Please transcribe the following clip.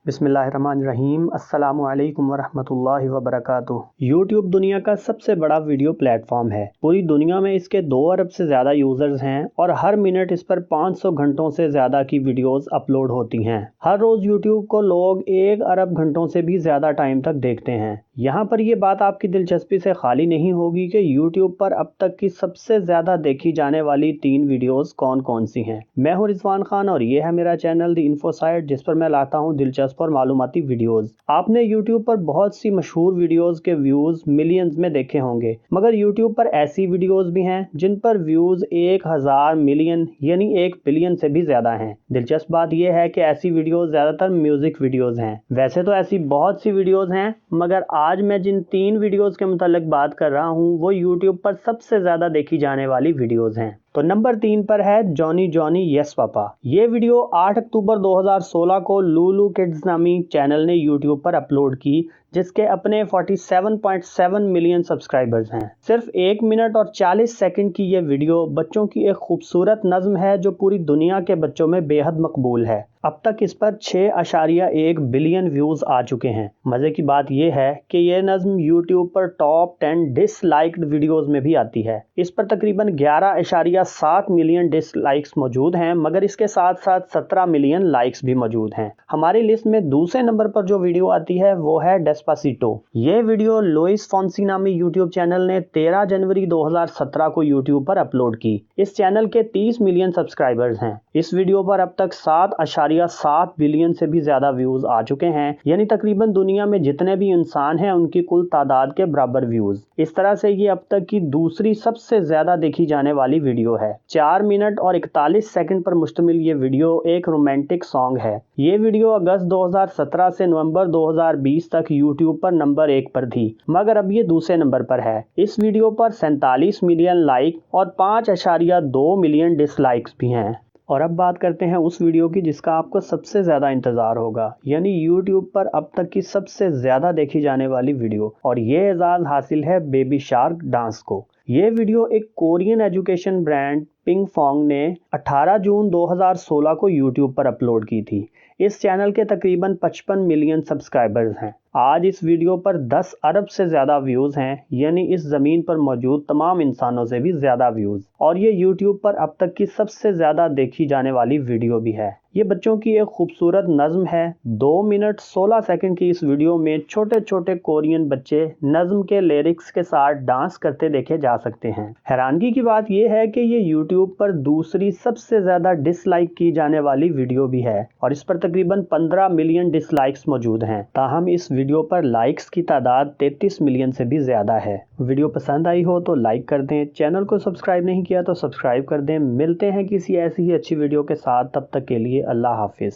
बिस्मिल्लाहिर्रहमानिर्रहीम। अस्सलामु अलैकुम वरहमतुल्लाहि वबरकातुह। यूट्यूब दुनिया का सबसे बड़ा वीडियो प्लेटफॉर्म है। पूरी दुनिया में इसके 2 अरब से ज़्यादा यूज़र्स हैं और हर मिनट इस पर 500 घंटों से ज़्यादा की वीडियोस अपलोड होती हैं। हर रोज़ यूट्यूब को लोग 1 अरब घंटों से भी ज़्यादा टाइम तक देखते हैं। यहाँ पर ये बात आपकी दिलचस्पी से खाली नहीं होगी कि यूट्यूब पर अब तक की सबसे ज़्यादा देखी जाने वाली 3 वीडियोस कौन कौन सी हैं। मैं हूँ रिजवान खान और ये है मेरा चैनल द इन्फो साइट, जिस पर मैं लाता हूँ दिलचस्प और मालूमाती वीडियोस। आपने यूट्यूब पर बहुत सी मशहूर वीडियोस के व्यूज़ मिलियंस में देखे होंगे, मगर यूट्यूब पर ऐसी वीडियोस भी हैं जिन पर व्यूज़ 1000 मिलियन यानी 1 बिलियन से भी ज़्यादा हैं। दिलचस्प बात यह है कि ऐसी वीडियोस ज़्यादातर म्यूज़िक वीडियोस हैं। वैसे तो ऐसी बहुत सी वीडियोस हैं, मगर आज मैं जिन 3 वीडियोस के मुतालिक बात कर रहा हूँ वो यूट्यूब पर सबसे ज़्यादा देखी जाने वाली वीडियोस हैं। तो नंबर 3 पर है जॉनी जॉनी यस पापा। ये वीडियो 8 अक्टूबर 2016 को लुलु किड्स नामी चैनल ने यूट्यूब पर अपलोड की, जिसके अपने 47.7 मिलियन सब्सक्राइबर्स हैं। सिर्फ 1 मिनट और 40 सेकंड की ये वीडियो बच्चों की एक खूबसूरत नज़्म है जो पूरी दुनिया के बच्चों में बेहद मकबूल है। अब तक इस पर 6.1 बिलियन व्यूज़ आ चुके हैं। मज़े की बात यह है कि यह नज़्म यूट्यूब पर टॉप 10 डिसलाइक्ड वीडियोज़ में भी आती है। इस पर तकरीबन 11.7 मिलियन डिसलाइक्स मौजूद हैं, मगर इसके साथ साथ 17 मिलियन लाइक्स भी मौजूद हैं। हमारी लिस्ट में दूसरे नंबर पर जो वीडियो आती है वो है डेस्पासिटो। ये वीडियो लुइस फॉन्सी नामी यूट्यूब चैनल ने 13 जनवरी 2017 को यूट्यूब पर अपलोड की। इस चैनल के 30 मिलियन सब्सक्राइबर्स हैं। इस वीडियो पर अब तक 7.7 बिलियन से भी ज्यादा व्यूज आ चुके हैं, यानी तकरीबन दुनिया में जितने भी इंसान हैं उनकी कुल तादाद के बराबर व्यूज। इस तरह से ये अब तक की दूसरी सबसे ज्यादा देखी जाने वाली वीडियो है। 4 मिनट और 41 सेकंड पर मुश्तमिल ये वीडियो एक रोमांटिक सॉन्ग है। ये वीडियो अगस्त 2017 से नवंबर 2020 तक यूट्यूब पर नंबर 1 पर थी, मगर अब ये दूसरे नंबर पर है। इस वीडियो पर 47 मिलियन लाइक और 5.2 मिलियन डिसलाइक्स भी हैं। और अब बात करते हैं उस वीडियो की जिसका आपको सबसे ज़्यादा इंतज़ार होगा, यानी YouTube पर अब तक की सबसे ज़्यादा देखी जाने वाली वीडियो, और ये एजाज़ हासिल है बेबी शार्क डांस को। ये वीडियो एक कोरियन एजुकेशन ब्रांड पिंगफोंग ने 18 जून 2016 को YouTube पर अपलोड की थी। इस चैनल के तकरीबन 55 मिलियन सब्सक्राइबर्स हैं। आज इस वीडियो पर 10 अरब से ज़्यादा व्यूज़ हैं, यानी इस ज़मीन पर मौजूद तमाम इंसानों से भी ज़्यादा व्यूज़। और ये यूट्यूब पर अब तक की सबसे ज़्यादा देखी जाने वाली वीडियो भी है। ये बच्चों की एक खूबसूरत नज़्म है। 2 मिनट 16 सेकंड की इस वीडियो में छोटे छोटे कोरियन बच्चे नज़्म के लिरिक्स के साथ डांस करते देखे जा सकते हैं। हैरानगी की बात यह है कि ये यूट्यूब पर दूसरी सबसे ज़्यादा डिसलाइक की जाने वाली वीडियो भी है, और इस पर तकरीबन 15 मिलियन डिसलाइक्स मौजूद हैं। ताहम इस वीडियो पर लाइक्स की तादाद 33 मिलियन से भी ज़्यादा है। वीडियो पसंद आई हो तो लाइक कर दें, चैनल को सब्सक्राइब नहीं किया तो सब्सक्राइब कर दें। मिलते हैं किसी ऐसी ही अच्छी वीडियो के साथ, तब तक के लिए अल्लाह हाफिज़।